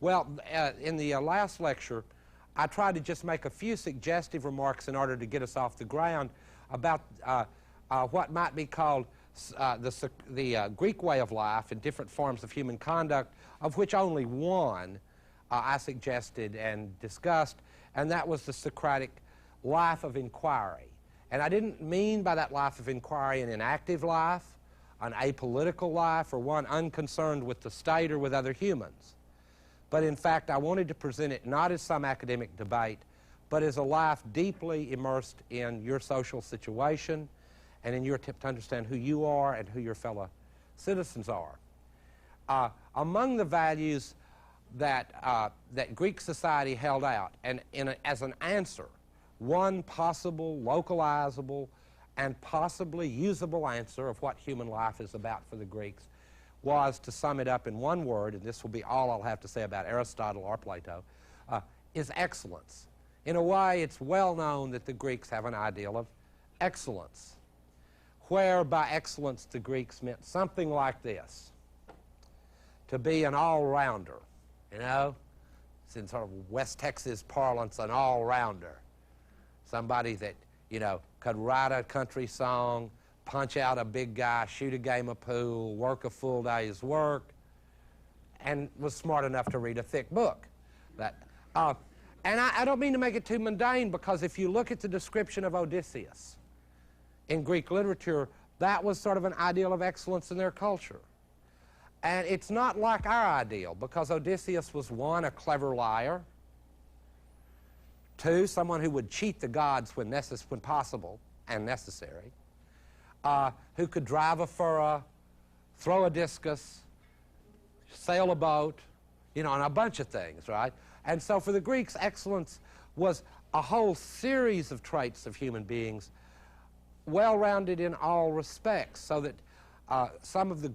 Well, in the last lecture, I tried to just make a few suggestive remarks in order to get us off the ground about what might be called the Greek way of life and different forms of human conduct, of which only one I suggested and discussed, and that was the Socratic life of inquiry. And I didn't mean by that life of inquiry an inactive life, an apolitical life, or one unconcerned with the state or with other humans. But in fact, I wanted to present it not as some academic debate, but as a life deeply immersed in your social situation and in your attempt to understand who you are and who your fellow citizens are. Among the values that Greek society held out, and as an answer, one possible, localizable, and possibly usable answer of what human life is about for the Greeks was, to sum it up in one word, and this will be all I'll have to say about Aristotle or Plato, is excellence. In a way, it's well known that the Greeks have an ideal of excellence, where by excellence the Greeks meant something like this: to be an all-rounder, you know, it's in sort of West Texas parlance, an all-rounder. Somebody that, you know, could write a country song, punch out a big guy, shoot a game of pool, work a full day's work, and was smart enough to read a thick book. And I don't mean to make it too mundane, because if you look at the description of Odysseus in Greek literature, that was sort of an ideal of excellence in their culture. And it's not like our ideal, because Odysseus was, one, a clever liar, two, someone who would cheat the gods when possible and necessary, who could drive a furrow, throw a discus, sail a boat, you know, and a bunch of things, right? And so for the Greeks, excellence was a whole series of traits of human beings, well-rounded in all respects, so that one of the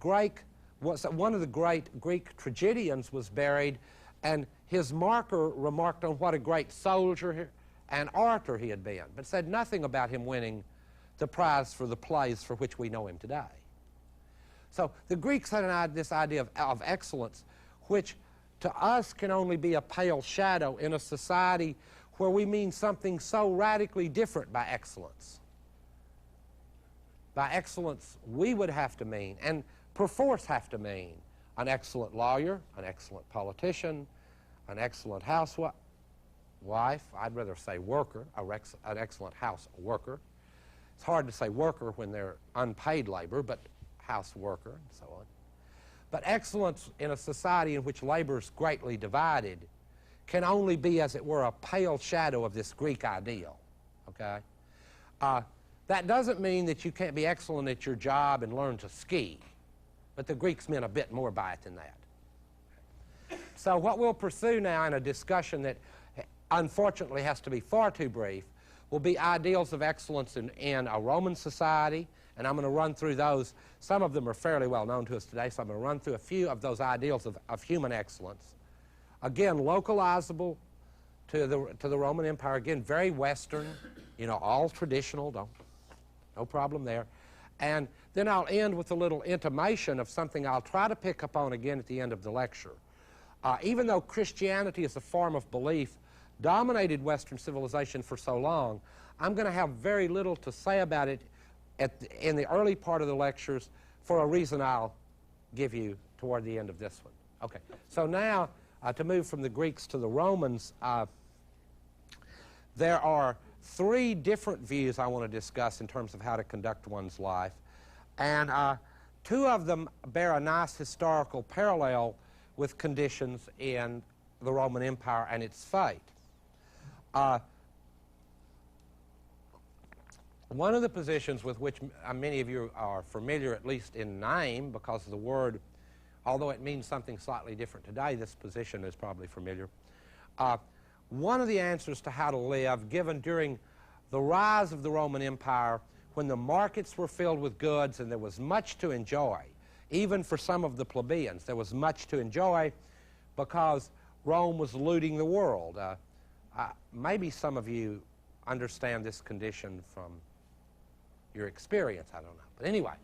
great Greek tragedians was buried, and his marker remarked on what a great soldier and orator he had been, but said nothing about him winning the prize for the plays for which we know him today. So the Greeks had this idea of excellence, which to us can only be a pale shadow in a society where we mean something so radically different by excellence. By excellence, we would have to mean, and perforce have to mean, an excellent lawyer, an excellent politician, an excellent housewife, I'd rather say worker, an excellent house worker. It's hard to say worker when they're unpaid labor, but house worker and so on. But excellence in a society in which labor is greatly divided can only be, as it were, a pale shadow of this Greek ideal, okay? That doesn't mean that you can't be excellent at your job and learn to ski, but the Greeks meant a bit more by it than that. So what we'll pursue now in a discussion that unfortunately has to be far too brief will be ideals of excellence in a Roman society, and I'm going to run through those. Some of them are fairly well known to us today, so I'm going to run through a few of those ideals of human excellence. Again, localizable to the Roman Empire, again, very Western, you know, all traditional, no problem there. And then I'll end with a little intimation of something I'll try to pick up on again at the end of the lecture. Even though Christianity as a form of belief dominated Western civilization for so long, I'm going to have very little to say about it in the early part of the lectures for a reason I'll give you toward the end of this one. Okay, so now to move from the Greeks to the Romans, there are three different views I want to discuss in terms of how to conduct one's life, and two of them bear a nice historical parallel with conditions in the Roman Empire and its fate. One of the positions with which many of you are familiar, at least in name, because the word, although it means something slightly different today, this position is probably familiar. One of the answers to how to live, given during the rise of the Roman Empire, when the markets were filled with goods and there was much to enjoy, even for some of the plebeians, there was much to enjoy because Rome was looting the world. Maybe some of you understand this condition from your experience, I don't know. But anyway,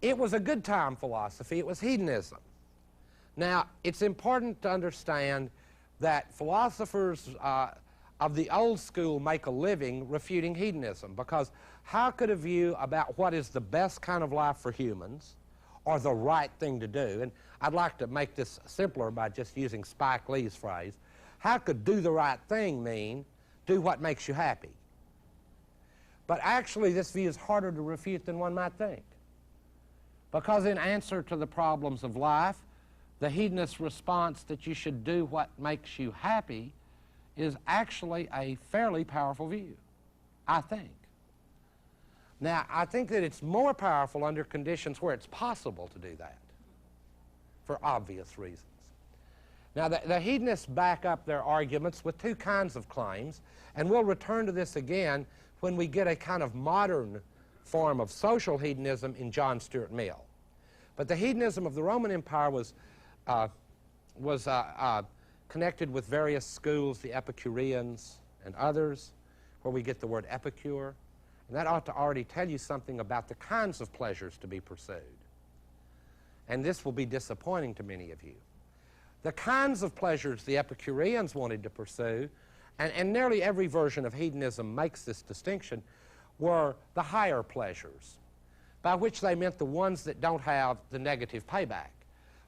it was a good time philosophy. It was hedonism. Now, it's important to understand that philosophers of the old school make a living refuting hedonism, because how could a view about what is the best kind of life for humans or the right thing to do, and I'd like to make this simpler by just using Spike Lee's phrase, how could do the right thing mean do what makes you happy? But actually this view is harder to refute than one might think, because in answer to the problems of life, the hedonist response that you should do what makes you happy is actually a fairly powerful view, I think. Now, I think that it's more powerful under conditions where it's possible to do that, for obvious reasons. Now, the hedonists back up their arguments with two kinds of claims, and we'll return to this again when we get a kind of modern form of social hedonism in John Stuart Mill. But the hedonism of the Roman Empire was connected with various schools, the Epicureans and others, where we get the word epicure. And that ought to already tell you something about the kinds of pleasures to be pursued. And this will be disappointing to many of you. The kinds of pleasures the Epicureans wanted to pursue, and nearly every version of hedonism makes this distinction, were the higher pleasures, by which they meant the ones that don't have the negative payback.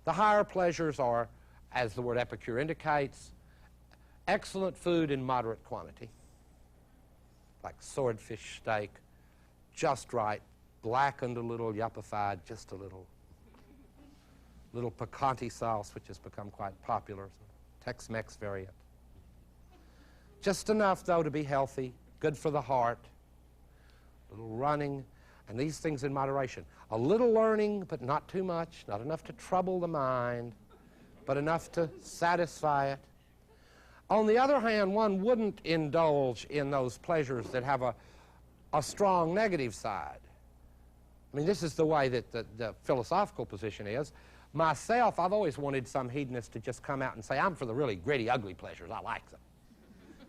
The higher pleasures are, as the word epicure indicates, excellent food in moderate quantity, like swordfish steak, just right, blackened a little, yuppified, just a little picante sauce, which has become quite popular, Tex-Mex variant. Just enough, though, to be healthy, good for the heart, a little running, and these things in moderation. A little learning, but not too much, not enough to trouble the mind, but enough to satisfy it. On the other hand, one wouldn't indulge in those pleasures that have a strong negative side. I mean, this is the way that the philosophical position is. Myself, I've always wanted some hedonist to just come out and say, I'm for the really gritty, ugly pleasures. I like them.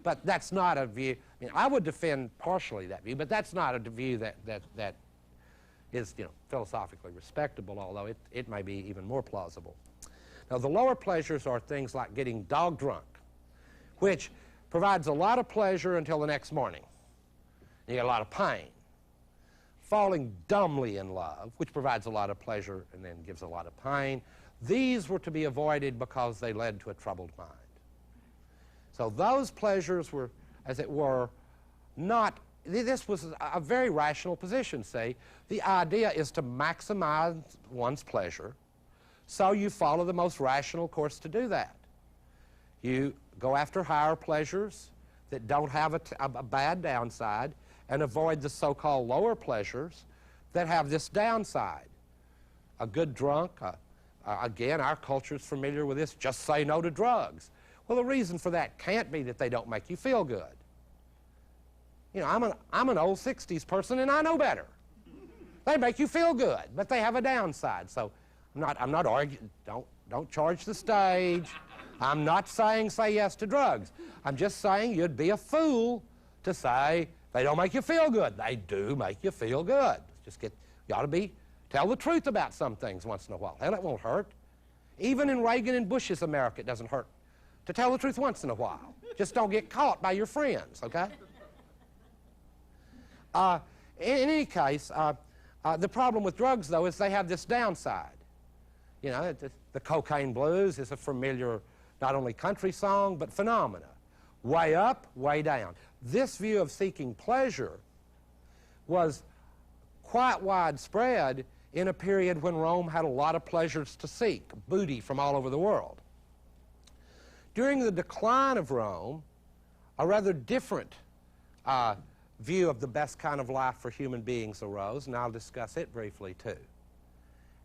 But that's not a view. I mean, I would defend partially that view, but that's not a view that is, philosophically respectable, although it may be even more plausible. Now, the lower pleasures are things like getting dog drunk, which provides a lot of pleasure until the next morning. You get a lot of pain. Falling dumbly in love, which provides a lot of pleasure and then gives a lot of pain. These were to be avoided because they led to a troubled mind. So those pleasures were, as it were, not, this was a very rational position, see. The idea is to maximize one's pleasure, so you follow the most rational course to do that. You go after higher pleasures that don't have a bad downside, and avoid the so-called lower pleasures that have this downside. A good drunk, again, our culture is familiar with this, just say no to drugs. Well, the reason for that can't be that they don't make you feel good. I'm an old 60s person, and I know better. They make you feel good, but they have a downside. So I'm not arguing, don't charge the stage. I'm not saying say yes to drugs. I'm just saying you'd be a fool to say they don't make you feel good. They do make you feel good. You ought to tell the truth about some things once in a while. Hell, it won't hurt. Even in Reagan and Bush's America, it doesn't hurt to tell the truth once in a while. Just don't get caught by your friends, okay? In any case, the problem with drugs, though, is they have this downside. The cocaine blues is a familiar, not only country song, but phenomena. Way up, way down. This view of seeking pleasure was quite widespread in a period when Rome had a lot of pleasures to seek, booty from all over the world. During the decline of Rome, a rather different view of the best kind of life for human beings arose, and I'll discuss it briefly too.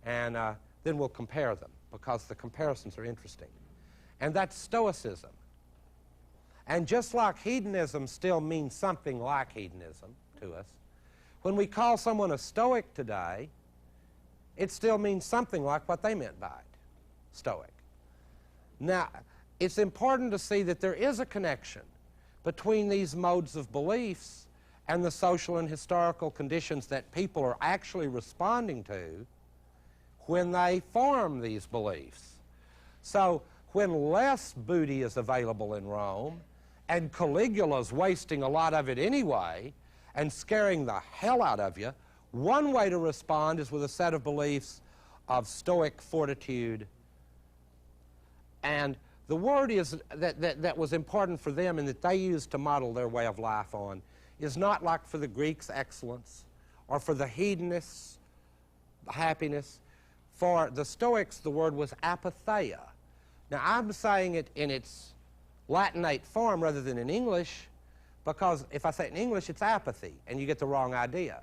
And then we'll compare them, because the comparisons are interesting. And that's Stoicism. And just like hedonism still means something like hedonism to us, when we call someone a Stoic today, it still means something like what they meant by it, Stoic. Now, it's important to see that there is a connection between these modes of beliefs and the social and historical conditions that people are actually responding to when they form these beliefs. So when less booty is available in Rome, and Caligula's wasting a lot of it anyway, and scaring the hell out of you, one way to respond is with a set of beliefs of Stoic fortitude. And the word is that was important for them and that they used to model their way of life on is not like for the Greeks, excellence, or for the hedonists, happiness. For the Stoics, the word was apatheia. Now, I'm saying it in its Latinate form rather than in English, because if I say it in English, it's apathy, and you get the wrong idea.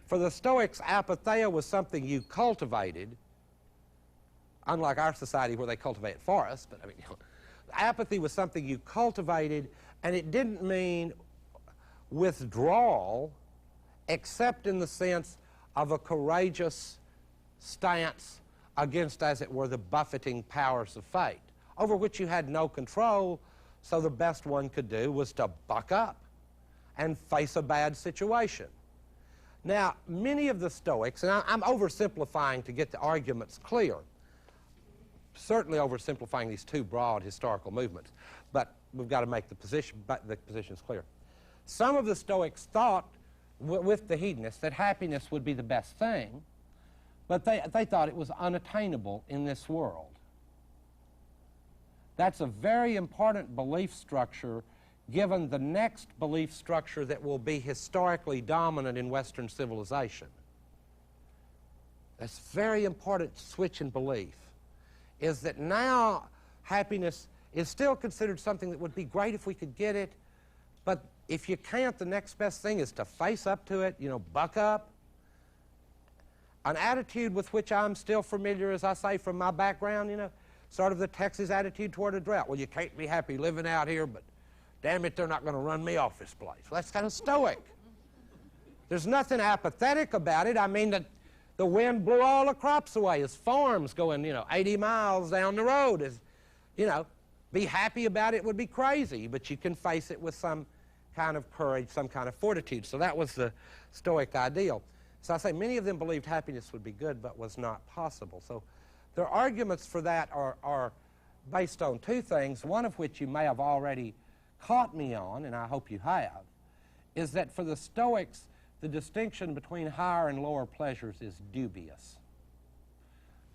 For the Stoics, apatheia was something you cultivated, unlike our society where they cultivate it for us, but I mean, apathy was something you cultivated, and it didn't mean withdrawal, except in the sense of a courageous stance against, as it were, the buffeting powers of fate, over which you had no control, so the best one could do was to buck up and face a bad situation. Now, many of the Stoics, and I'm oversimplifying to get the arguments clear, certainly oversimplifying these two broad historical movements, but we've got to make the positions clear. Some of the Stoics thought, with the hedonists, that happiness would be the best thing, but they thought it was unattainable in this world. That's a very important belief structure given the next belief structure that will be historically dominant in Western civilization. That's a very important switch in belief, is that now happiness is still considered something that would be great if we could get it, but if you can't, the next best thing is to face up to it, buck up. An attitude with which I'm still familiar, as I say, from my background, sort of the Texas attitude toward a drought. Well, you can't be happy living out here, but damn it, they're not going to run me off this place. Well, that's kind of Stoic. There's nothing apathetic about it. I mean, the wind blew all the crops away. His farm's going, 80 miles down the road. Be happy about it would be crazy, but you can face it with some kind of courage, some kind of fortitude. So that was the Stoic ideal. So I say many of them believed happiness would be good, but was not possible. So their arguments for that are based on two things, one of which you may have already caught me on, and I hope you have, is that for the Stoics, the distinction between higher and lower pleasures is dubious,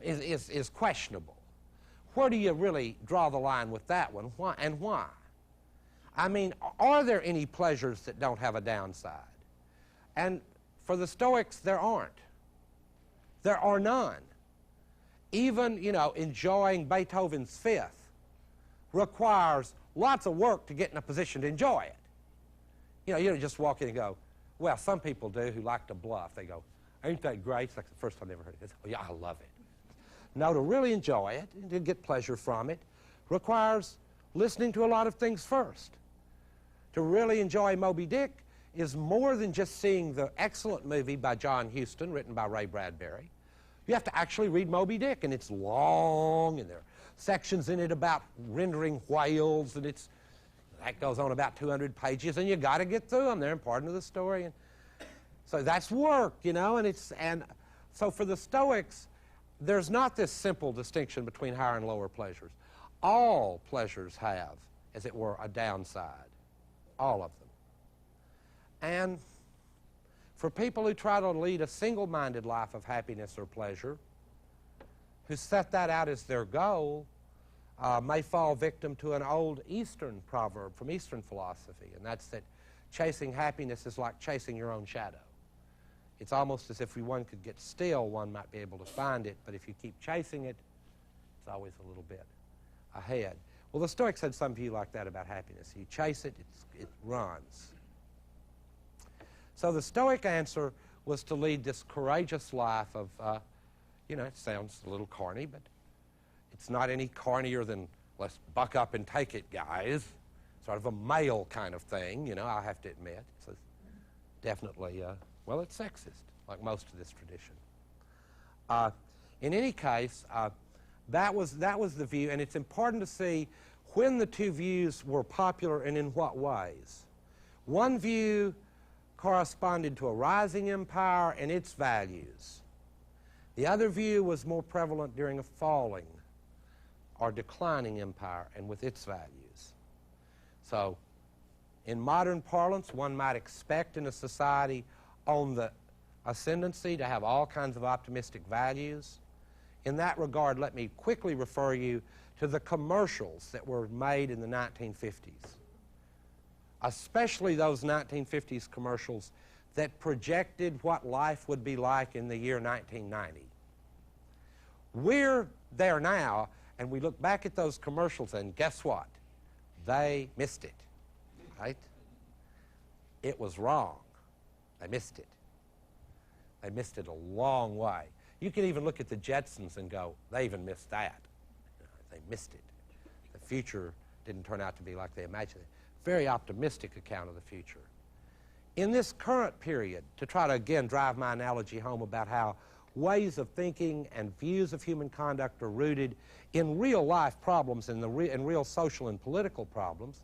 is questionable. Where do you really draw the line with that one? Why and why? I mean, are there any pleasures that don't have a downside? And for the Stoics, there aren't. There are none. Even, enjoying Beethoven's Fifth requires lots of work to get in a position to enjoy it. You don't just walk in and go, well, some people do who like to bluff. They go, ain't that great? It's like the first time they ever heard it. Oh, yeah, I love it. No, to really enjoy it and to get pleasure from it requires listening to a lot of things first. To really enjoy Moby Dick is more than just seeing the excellent movie by John Huston, written by Ray Bradbury. You have to actually read Moby Dick, and it's long, and there are sections in it about rendering whales, and that goes on about 200 pages, and you got to get through them. They're important to the story, and so that's work, and so for the Stoics, there's not this simple distinction between higher and lower pleasures. All pleasures have, as it were, a downside, all of them. And for people who try to lead a single-minded life of happiness or pleasure, who set that out as their goal, may fall victim to an old Eastern proverb from Eastern philosophy, and that's that chasing happiness is like chasing your own shadow. It's almost as if one could get still, one might be able to find it, but if you keep chasing it, it's always a little bit ahead. Well, the Stoics had some view like that about happiness. You chase it, it runs. So the Stoic answer was to lead this courageous life of, it sounds a little corny, but it's not any cornier than let's buck up and take it, guys. Sort of a male kind of thing, I have to admit. So definitely, it's sexist, like most of this tradition. In any case, that was the view, and it's important to see when the two views were popular and in what ways. One view corresponded to a rising empire and its values. The other view was more prevalent during a falling or declining empire and with its values. So, in modern parlance, one might expect in a society on the ascendancy to have all kinds of optimistic values. In that regard, let me quickly refer you to the commercials that were made in the 1950s, especially those 1950s commercials that projected what life would be like in the year 1990. We're there now, and we look back at those commercials, and guess what? They missed it, right? It was wrong. They missed it. They missed it a long way. You can even look at the Jetsons and go, they even missed that. They missed it. The future didn't turn out to be like they imagined it. Very optimistic account of the future. In this current period, to try to again drive my analogy home about how ways of thinking and views of human conduct are rooted in real life problems, in real social and political problems,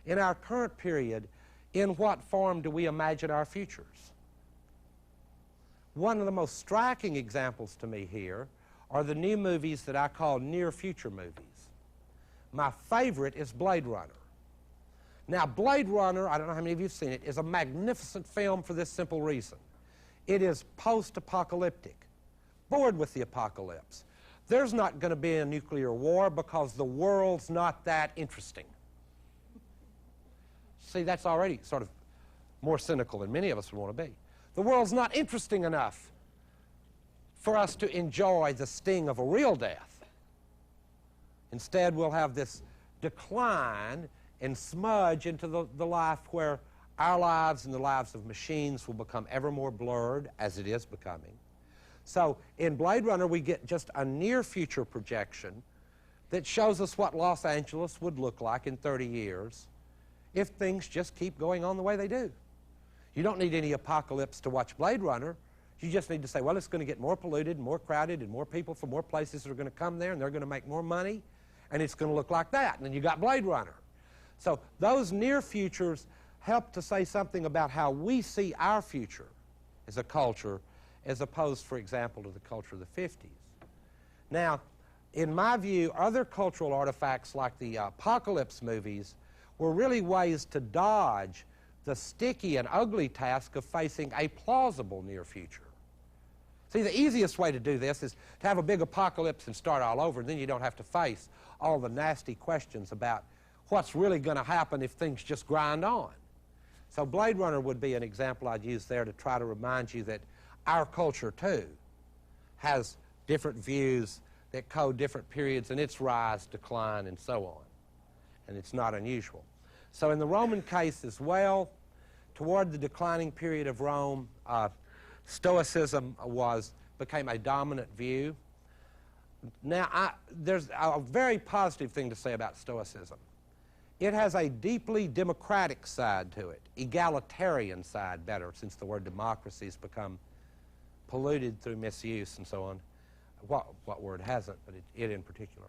in our current period, in what form do we imagine our futures? One of the most striking examples to me here are the new movies that I call near future movies. My favorite is Blade Runner. Now, Blade Runner, I don't know how many of you have seen it, is a magnificent film for this simple reason. It is post-apocalyptic, bored with the apocalypse. There's not going to be a nuclear war because the world's not that interesting. See, that's already sort of more cynical than many of us would want to be. The world's not interesting enough for us to enjoy the sting of a real death. Instead, we'll have this decline and smudge into the life where our lives and the lives of machines will become ever more blurred, as it is becoming. So in Blade Runner, we get just a near-future projection that shows us what Los Angeles would look like in 30 years if things just keep going on the way they do. You don't need any apocalypse to watch Blade Runner. You just need to say, well, it's going to get more polluted and more crowded and more people from more places are going to come there and they're going to make more money and it's going to look like that. And then you got Blade Runner. So those near futures help to say something about how we see our future as a culture as opposed, for example, to the culture of the 50s. Now, in my view, other cultural artifacts like the apocalypse movies were really ways to dodge the sticky and ugly task of facing a plausible near future. See, the easiest way to do this is to have a big apocalypse and start all over, and then you don't have to face all the nasty questions about what's really going to happen if things just grind on. So Blade Runner would be an example I'd use there to try to remind you that our culture, too, has different views that code different periods in its rise, decline, and so on. And it's not unusual. So in the Roman case as well, toward the declining period of Rome, Stoicism became a dominant view. Now, there's a very positive thing to say about Stoicism. It has a deeply democratic side to it, egalitarian side better, since the word democracy has become polluted through misuse and so on. What word hasn't, but it in particular.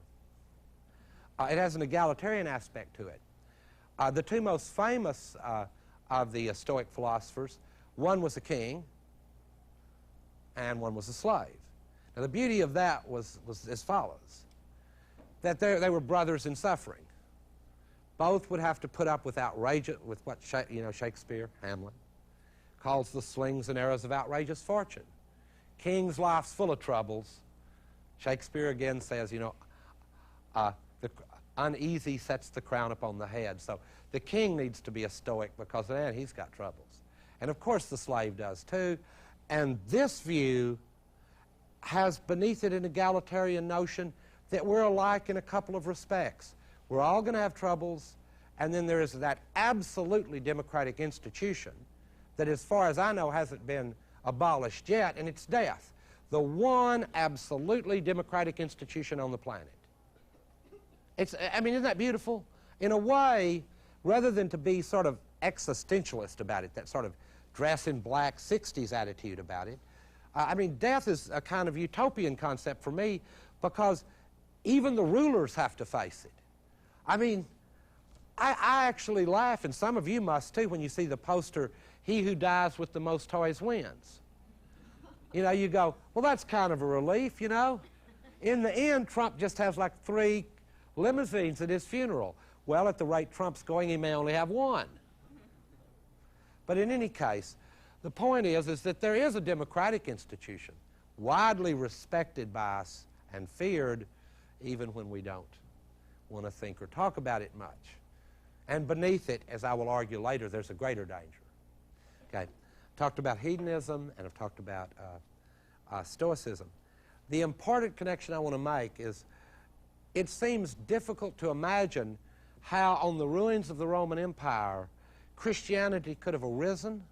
It has an egalitarian aspect to it. The two most famous of the Stoic philosophers, one was a king and one was a slave. Now the beauty of that was as follows, that they were brothers in suffering. Both would have to put up with with what Shakespeare, Hamlet, calls the slings and arrows of outrageous fortune. King's life's full of troubles. Shakespeare again says, the uneasy sets the crown upon the head. So the king needs to be a Stoic because, man, he's got troubles. And of course the slave does too. And this view has beneath it an egalitarian notion that we're alike in a couple of respects. We're all going to have troubles, and then there is that absolutely democratic institution that, as far as I know, hasn't been abolished yet, and it's death. The one absolutely democratic institution on the planet. Isn't that beautiful? In a way, rather than to be sort of existentialist about it, that sort of dress in black 60s attitude about it, death is a kind of utopian concept for me because even the rulers have to face it. I actually laugh, and some of you must too, when you see the poster, "He who dies with the most toys wins." You go, well, that's kind of a relief, In the end, Trump just has like 3 limousines at his funeral. Well, at the rate Trump's going, he may only have one. But in any case, the point is that there is a democratic institution, widely respected by us and feared, even when we don't want to think or talk about it much. And beneath it, as I will argue later, there's a greater danger. Okay, talked about hedonism, and I've talked about Stoicism. The important connection I want to make is it seems difficult to imagine how on the ruins of the Roman Empire Christianity could have arisen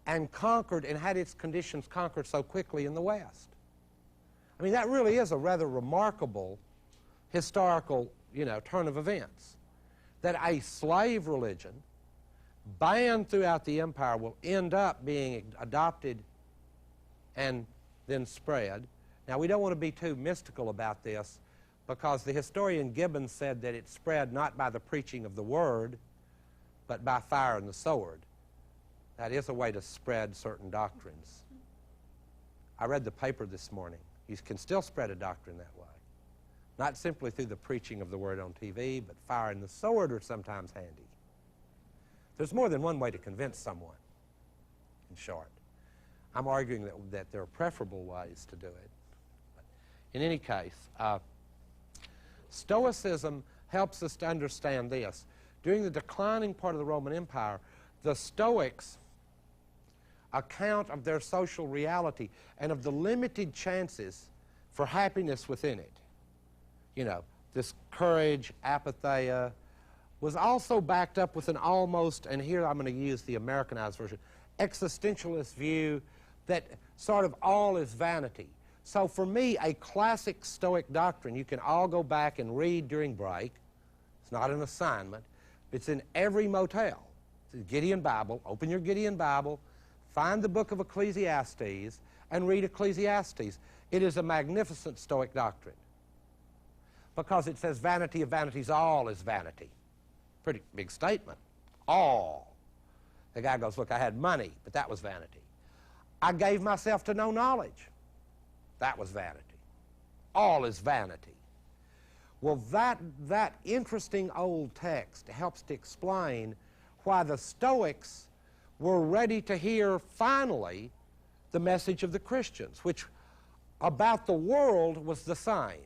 and conquered and had its conditions conquered so quickly in the West. I mean, that really is a rather remarkable historical, turn of events. That a slave religion banned throughout the empire will end up being adopted and then spread. Now, we don't want to be too mystical about this, because the historian Gibbon said that it spread not by the preaching of the word, but by fire and the sword. That is a way to spread certain doctrines. I read the paper this morning. You can still spread a doctrine that way. Not simply through the preaching of the word on TV, but fire and the sword are sometimes handy. There's more than one way to convince someone, in short. I'm arguing that there are preferable ways to do it. But in any case, Stoicism helps us to understand this. During the declining part of the Roman Empire, the Stoics account of their social reality and of the limited chances for happiness within it. This courage, apatheia, was also backed up with an almost, and here I'm going to use the Americanized version, existentialist view that sort of all is vanity. So for me, a classic Stoic doctrine you can all go back and read during break. It's not an assignment. It's in every motel. It's the Gideon Bible. Open your Gideon Bible, find the book of Ecclesiastes, and read Ecclesiastes. It is a magnificent Stoic doctrine, because it says vanity of vanities, all is vanity. Pretty big statement. All. The guy goes, look, I had money, but that was vanity. I gave myself to no knowledge. That was vanity. All is vanity. Well, that interesting old text helps to explain why the Stoics were ready to hear, finally, the message of the Christians, which about the world was the same.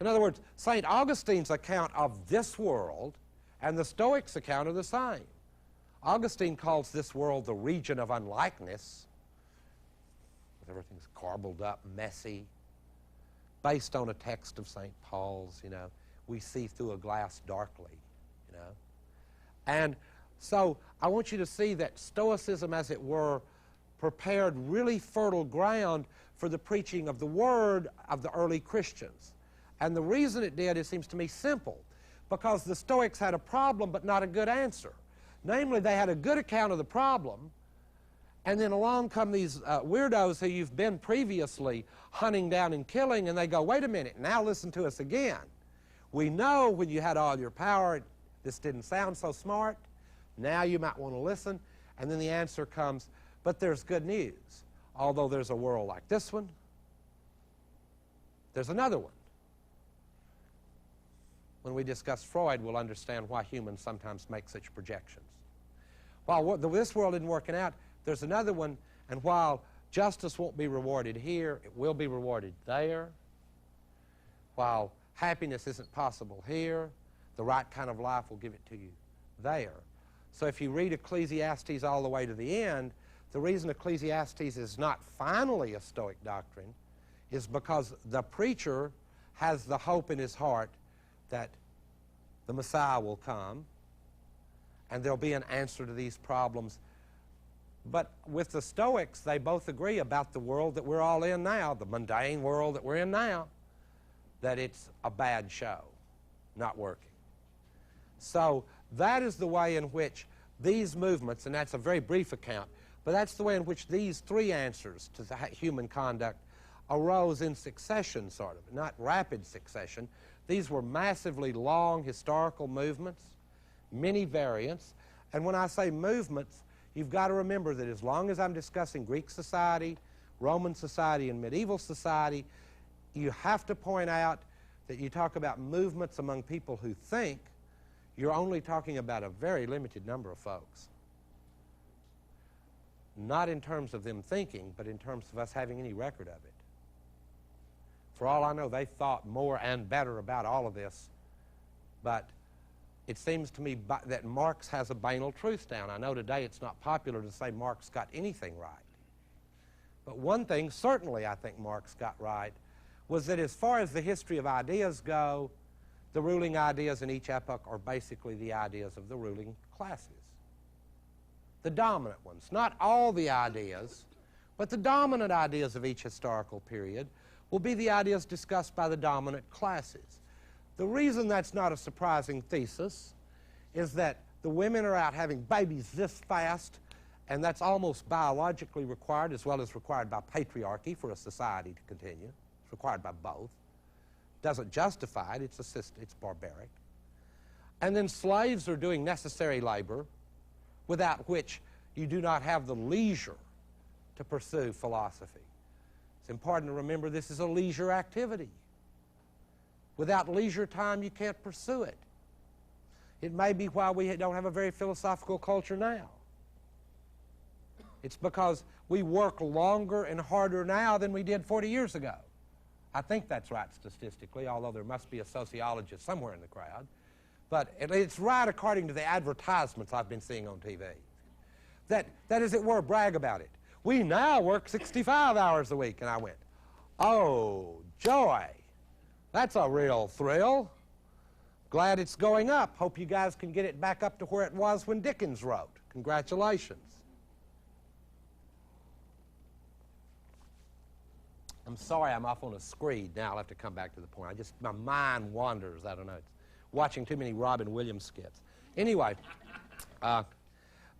In other words, St. Augustine's account of this world and the Stoics' account are the same. Augustine calls this world the region of unlikeness. Everything's garbled up, messy, based on a text of St. Paul's, we see through a glass darkly, And so I want you to see that Stoicism, as it were, prepared really fertile ground for the preaching of the word of the early Christians. And the reason it did, it seems to me, simple, because the Stoics had a problem but not a good answer. Namely, they had a good account of the problem, and then along come these weirdos who you've been previously hunting down and killing, and they go, wait a minute, now listen to us again. We know when you had all your power, this didn't sound so smart. Now you might want to listen. And then the answer comes, but there's good news. Although there's a world like this one, there's another one. When we discuss Freud, we'll understand why humans sometimes make such projections. While this world isn't working out, there's another one, and while justice won't be rewarded here, it will be rewarded there. While happiness isn't possible here, the right kind of life will give it to you there. So if you read Ecclesiastes all the way to the end, the reason Ecclesiastes is not finally a Stoic doctrine is because the preacher has the hope in his heart that the Messiah will come and there'll be an answer to these problems. But with the Stoics, they both agree about the world that we're all in now, the mundane world that we're in now, that it's a bad show, not working. So that is the way in which these movements, and that's a very brief account, but that's the way in which these three answers to the human conduct arose in succession, sort of, not rapid succession. These were massively long historical movements, many variants. And when I say movements, you've got to remember that as long as I'm discussing Greek society, Roman society, and medieval society, you have to point out that you talk about movements among people who think, you're only talking about a very limited number of folks. Not in terms of them thinking, but in terms of us having any record of it. For all I know, they thought more and better about all of this, but it seems to me that Marx has a banal truth down. I know today it's not popular to say Marx got anything right. But one thing certainly I think Marx got right was that as far as the history of ideas go, the ruling ideas in each epoch are basically the ideas of the ruling classes. The dominant ones. Not all the ideas, but the dominant ideas of each historical period will be the ideas discussed by the dominant classes. The reason that's not a surprising thesis is that the women are out having babies this fast, and that's almost biologically required as well as required by patriarchy for a society to continue. It's required by both. Doesn't justify it, it's barbaric. And then slaves are doing necessary labor without which you do not have the leisure to pursue philosophy. It's important to remember this is a leisure activity. Without leisure time, you can't pursue it. It may be why we don't have a very philosophical culture now. It's because we work longer and harder now than we did 40 years ago. I think that's right statistically, although there must be a sociologist somewhere in the crowd. But it's right according to the advertisements I've been seeing on TV. That as it were, brag about it. We now work 65 hours a week. And I went, oh, joy. That's a real thrill. Glad it's going up. Hope you guys can get it back up to where it was when Dickens wrote. Congratulations. I'm sorry I'm off on a screed now. I'll have to come back to the point. My mind wanders. I don't know. It's watching too many Robin Williams skits. Anyway,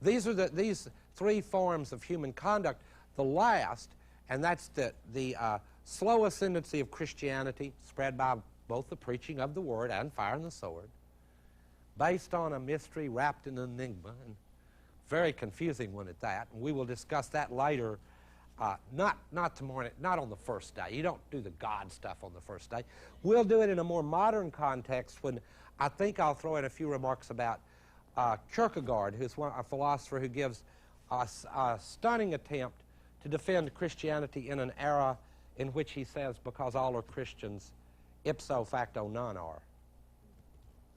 these three forms of human conduct. The last, and that's the slow ascendancy of Christianity, spread by both the preaching of the word and fire and the sword, based on a mystery wrapped in an enigma, and very confusing one at that. And we will discuss that later. Not tomorrow, not on the first day. You don't do the God stuff on the first day. We'll do it in a more modern context when I think I'll throw in a few remarks about Kierkegaard, who's a philosopher who gives a stunning attempt to defend Christianity in an era in which he says, because all are Christians, ipso facto none are,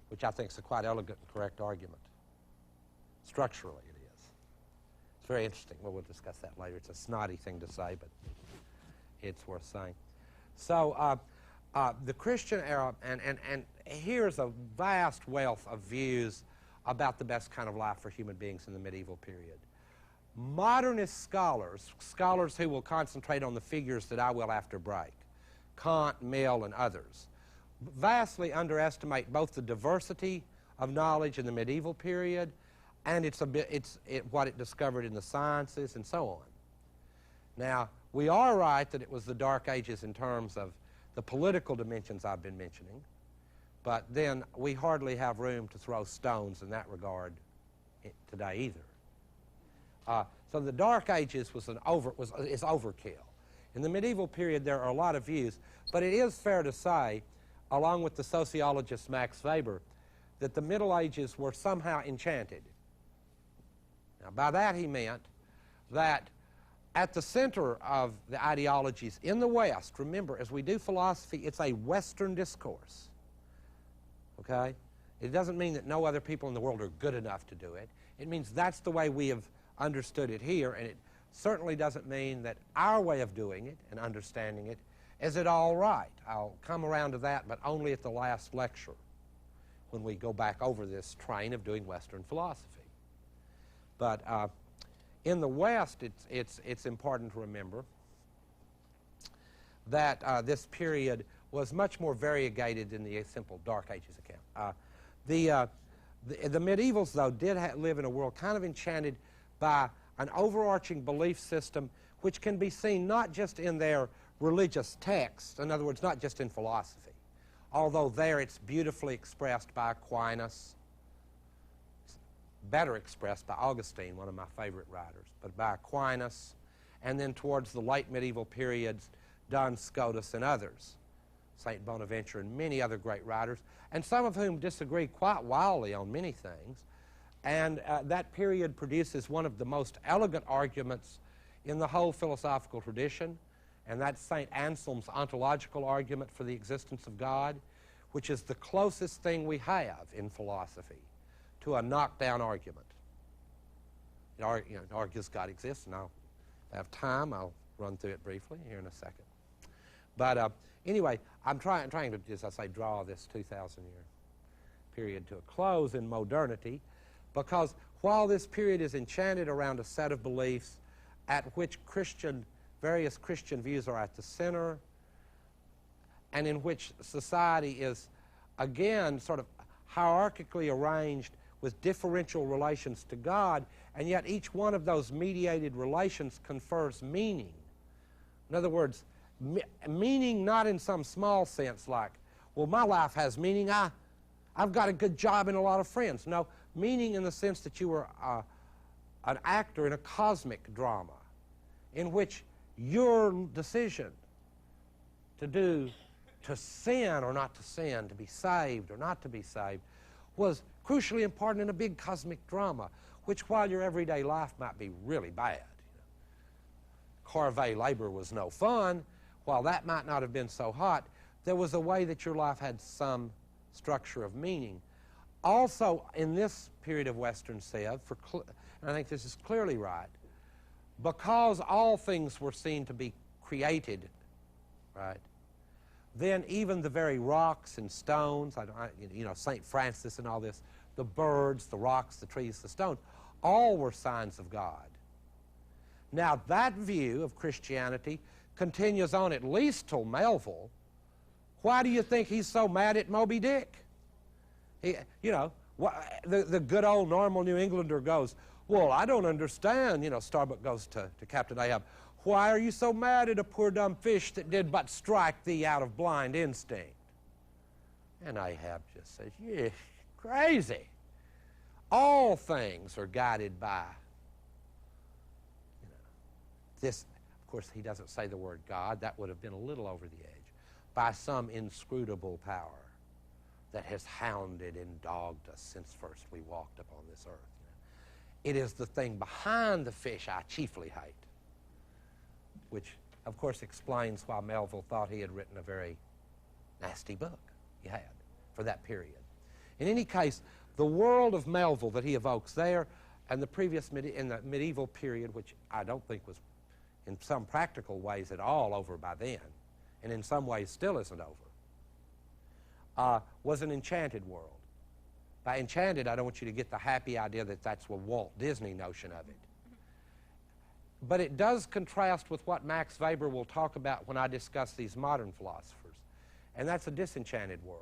which I think is a quite elegant and correct argument. Structurally, it is. It's very interesting. Well, we'll discuss that later. It's a snotty thing to say, but it's worth saying. So the Christian era, and here's a vast wealth of views about the best kind of life for human beings in the medieval period. Modernist scholars who will concentrate on the figures that I will after break, Kant, Mill, and others, vastly underestimate both the diversity of knowledge in the medieval period and what it discovered in the sciences and so on. Now, we are right that it was the Dark Ages in terms of the political dimensions I've been mentioning, but then we hardly have room to throw stones in that regard today either. So the Dark Ages is overkill. In the medieval period, there are a lot of views, but it is fair to say, along with the sociologist Max Weber, that the Middle Ages were somehow enchanted. Now, by that he meant that at the center of the ideologies in the West, remember, as we do philosophy, it's a Western discourse, okay? It doesn't mean that no other people in the world are good enough to do it. It means that's the way we have understood it here, and it certainly doesn't mean that our way of doing it and understanding it is at all right. I'll come around to that, but only at the last lecture when we go back over this train of doing Western philosophy. But in the West, it's important to remember that this period was much more variegated than the simple Dark Ages account. The medievals, though, did live in a world kind of enchanted by an overarching belief system which can be seen not just in their religious texts, in other words, not just in philosophy, although there it's beautifully expressed by Aquinas, better expressed by Augustine, one of my favorite writers, but by Aquinas, and then towards the late medieval periods, Duns Scotus and others. St. Bonaventure, and many other great writers, and some of whom disagree quite wildly on many things. And that period produces one of the most elegant arguments in the whole philosophical tradition, and that's St. Anselm's ontological argument for the existence of God, which is the closest thing we have in philosophy to a knockdown argument. It argues God exists, and I'll have time. I'll run through it briefly here in a second. But anyway, I'm trying to, as I say, draw this 2,000-year period to a close in modernity, because while this period is enchanted around a set of beliefs at which various Christian views are at the center, and in which society is, again, sort of hierarchically arranged with differential relations to God, and yet each one of those mediated relations confers meaning. In other words, meaning not in some small sense like, well, my life has meaning, I've got a good job and a lot of friends. No, meaning in the sense that you were an actor in a cosmic drama in which your decision to sin or not to sin, to be saved or not to be saved, was crucially important in a big cosmic drama, which while your everyday life might be really bad, corvée labor was no fun, while that might not have been so hot, there was a way that your life had some structure of meaning. Also, in this period of Western Civ, and I think this is clearly right, because all things were seen to be created, right, then even the very rocks and stones, St. Francis and all this, the birds, the rocks, the trees, the stones, all were signs of God. Now, that view of Christianity continues on at least till Melville. Why do you think he's so mad at Moby Dick? The good old normal New Englander goes, well, I don't understand. Starbuck goes to Captain Ahab, why are you so mad at a poor dumb fish that did but strike thee out of blind instinct? And Ahab just says, you're crazy. All things are guided by, this. Of course, he doesn't say the word God. That would have been a little over the edge. By some inscrutable power that has hounded and dogged us since first we walked upon this earth. It is the thing behind the fish I chiefly hate, which, of course, explains why Melville thought he had written a very nasty book. He had, for that period. In any case, the world of Melville that he evokes there and the previous in the medieval period, which I don't think was in some practical ways at all over by then, and in some ways still isn't over, was an enchanted world. By enchanted, I don't want you to get the happy idea that that's a Walt Disney notion of it. But it does contrast with what Max Weber will talk about when I discuss these modern philosophers, and that's a disenchanted world.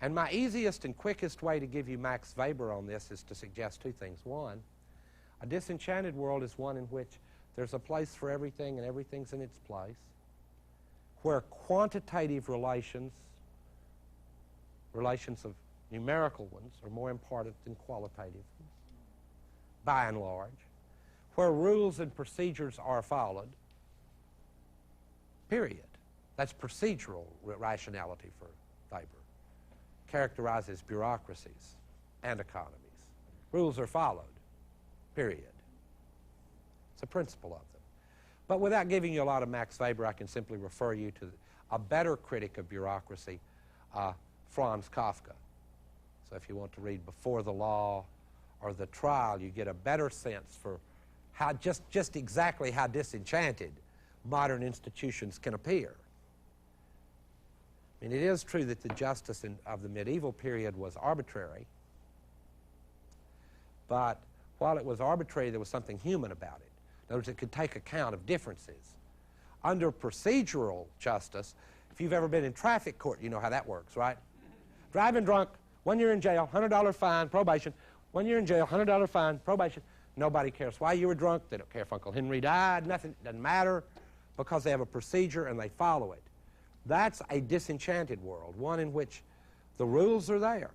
And my easiest and quickest way to give you Max Weber on this is to suggest two things. One, a disenchanted world is one in which there's a place for everything and everything's in its place, where quantitative relations of numerical ones, are more important than qualitative ones, by and large, where rules and procedures are followed, period. That's procedural rationality for Weber. Characterizes bureaucracies and economies. Rules are followed, period. It's a principle of them. But without giving you a lot of Max Weber, I can simply refer you to a better critic of bureaucracy, Franz Kafka. So if you want to read Before the Law or The Trial, you get a better sense for how just exactly how disenchanted modern institutions can appear. I mean, it is true that the justice of the medieval period was arbitrary, but while it was arbitrary, there was something human about it. In other words, it could take account of differences. Under procedural justice, if you've ever been in traffic court, you know how that works, right? Driving drunk, 1 year in jail, $100 fine, probation. 1 year in jail, $100 fine, probation. Nobody cares why you were drunk. They don't care if Uncle Henry died. Nothing, doesn't matter, because they have a procedure and they follow it. That's a disenchanted world, one in which the rules are there.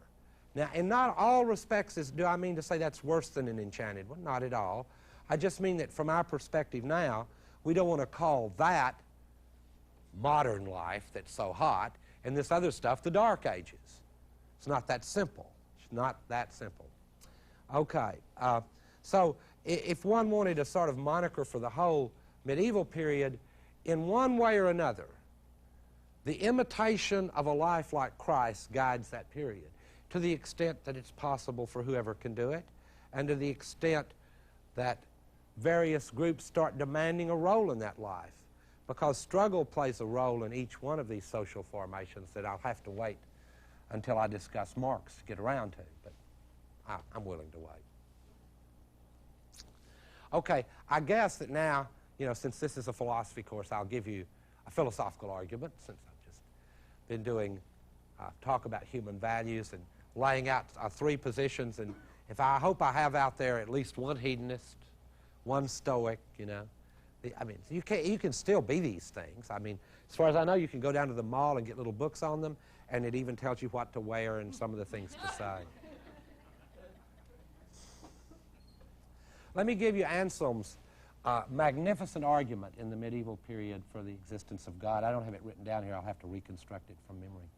Now, in not all respects do I mean to say that's worse than an enchanted one. Not at all. I just mean that from our perspective now, we don't want to call that modern life that's so hot, and this other stuff, the Dark Ages. It's not that simple. It's not that simple. Okay, so if one wanted a sort of moniker for the whole medieval period, in one way or another, the imitation of a life like Christ guides that period, to the extent that it's possible for whoever can do it, and to the extent that various groups start demanding a role in that life, because struggle plays a role in each one of these social formations that I'll have to wait until I discuss Marx to get around to, but I'm willing to wait. Okay, I guess that now, since this is a philosophy course, I'll give you a philosophical argument, since I've just been doing talk about human values and laying out 3 positions, and I hope I have out there at least one hedonist, one Stoic, I mean, you can still be these things. I mean, as far as I know, you can go down to the mall and get little books on them, and it even tells you what to wear and some of the things to say. Let me give you Anselm's magnificent argument in the medieval period for the existence of God. I don't have it written down here. I'll have to reconstruct it from memory.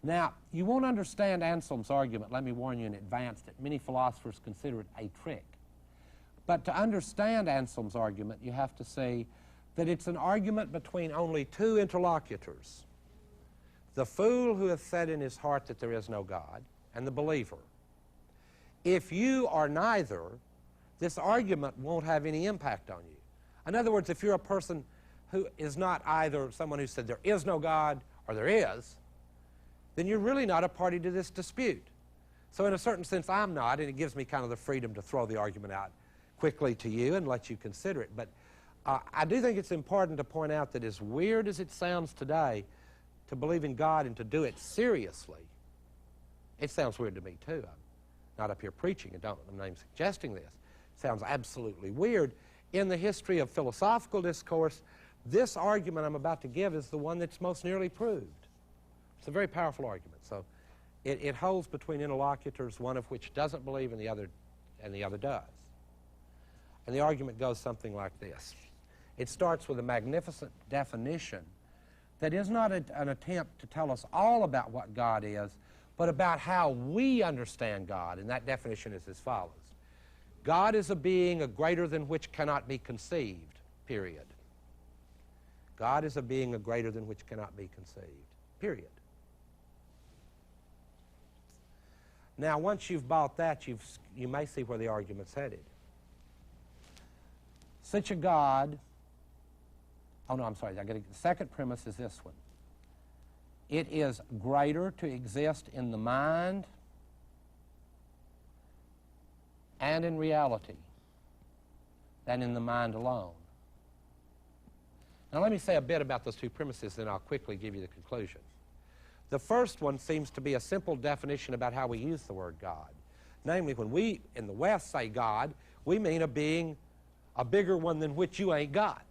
Now, you won't understand Anselm's argument, let me warn you in advance, that many philosophers consider it a trick. But to understand Anselm's argument, you have to see that it's an argument between only 2 interlocutors. The fool who hath said in his heart that there is no God, and the believer. If you are neither, this argument won't have any impact on you. In other words, if you're a person who is not either someone who said there is no God or there is, then you're really not a party to this dispute. So in a certain sense, I'm not, and it gives me kind of the freedom to throw the argument out quickly to you and let you consider it. But I do think it's important to point out that as weird as it sounds today to believe in God and to do it seriously, it sounds weird to me too. I'm not up here preaching, I'm not even suggesting this. It sounds absolutely weird. In the history of philosophical discourse, this argument I'm about to give is the one that's most nearly proved. It's a very powerful argument. So it holds between interlocutors, one of which doesn't believe and the other does. And the argument goes something like this. It starts with a magnificent definition that is not an attempt to tell us all about what God is, but about how we understand God. And that definition is as follows. God is a being a greater than which cannot be conceived, period. God is a being a greater than which cannot be conceived, period. Now, once you've bought that, you may see where the argument's headed. Such a God, the second premise is this one. It is greater to exist in the mind and in reality than in the mind alone. Now let me say a bit about those 2 premises, then I'll quickly give you the conclusion. The first one seems to be a simple definition about how we use the word God. Namely, when we in the West say God, we mean a being, a bigger one than which you ain't got.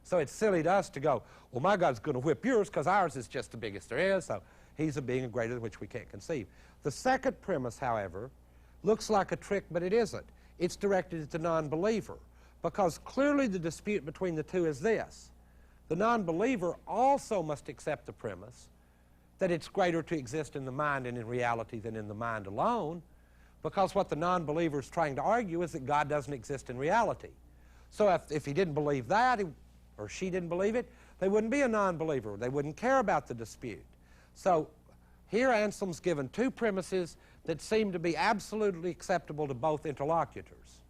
So it's silly to us to go, well, my God's going to whip yours because ours is just the biggest there is, so he's a being greater than which we can't conceive. The second premise, however, looks like a trick, but it isn't. It's directed at the non-believer, because clearly the dispute between the 2 is this. The non-believer also must accept the premise that it's greater to exist in the mind and in reality than in the mind alone, because what the non-believer is trying to argue is that God doesn't exist in reality. So if he didn't believe that, or she didn't believe it, they wouldn't be a non-believer. They wouldn't care about the dispute. So here Anselm's given 2 premises that seem to be absolutely acceptable to both interlocutors.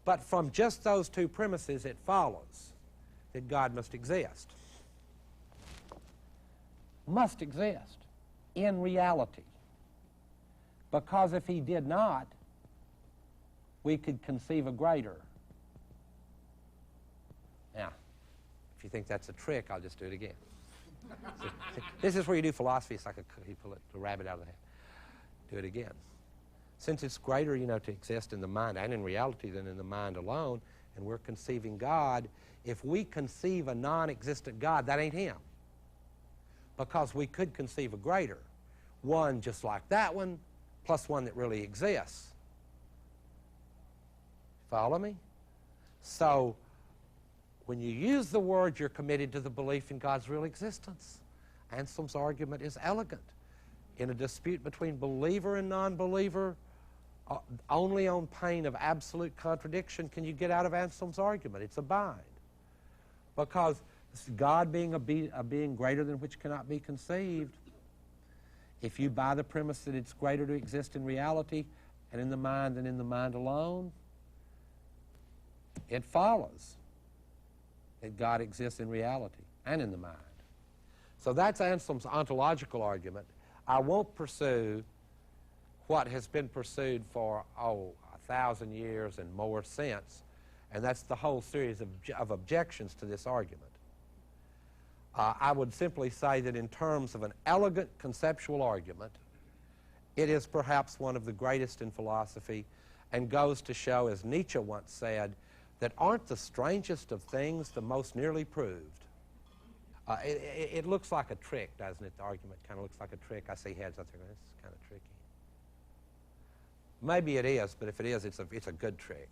But from just those 2 premises, it follows that God must exist. Must exist in reality. Because if he did not, we could conceive a greater. Now, if you think that's a trick, I'll just do it again. This is where you do philosophy. It's like you pull a rabbit out of the hat. Do it again. Since it's greater, to exist in the mind and in reality than in the mind alone, and we're conceiving God, if we conceive a non-existent God, that ain't him. Because we could conceive a greater. One just like that one, plus one that really exists. Follow me? So, When you use the word, you're committed to the belief in God's real existence. Anselm's argument is elegant. In a dispute between believer and non-believer, only on pain of absolute contradiction can you get out of Anselm's argument. It's a bind. Because God being a being greater than which cannot be conceived, if you buy the premise that it's greater to exist in reality and in the mind than in the mind alone, it follows that God exists in reality and in the mind. So that's Anselm's ontological argument. I won't pursue what has been pursued for, 1,000 years and more since, and that's the whole series of objections to this argument. I would simply say that in terms of an elegant conceptual argument, it is perhaps one of the greatest in philosophy, and goes to show, as Nietzsche once said, that aren't the strangest of things the most nearly proved. It looks like a trick, doesn't it? The argument kind of looks like a trick. I see heads out there going, this is kind of tricky. Maybe it is, but if it is, it's a good trick.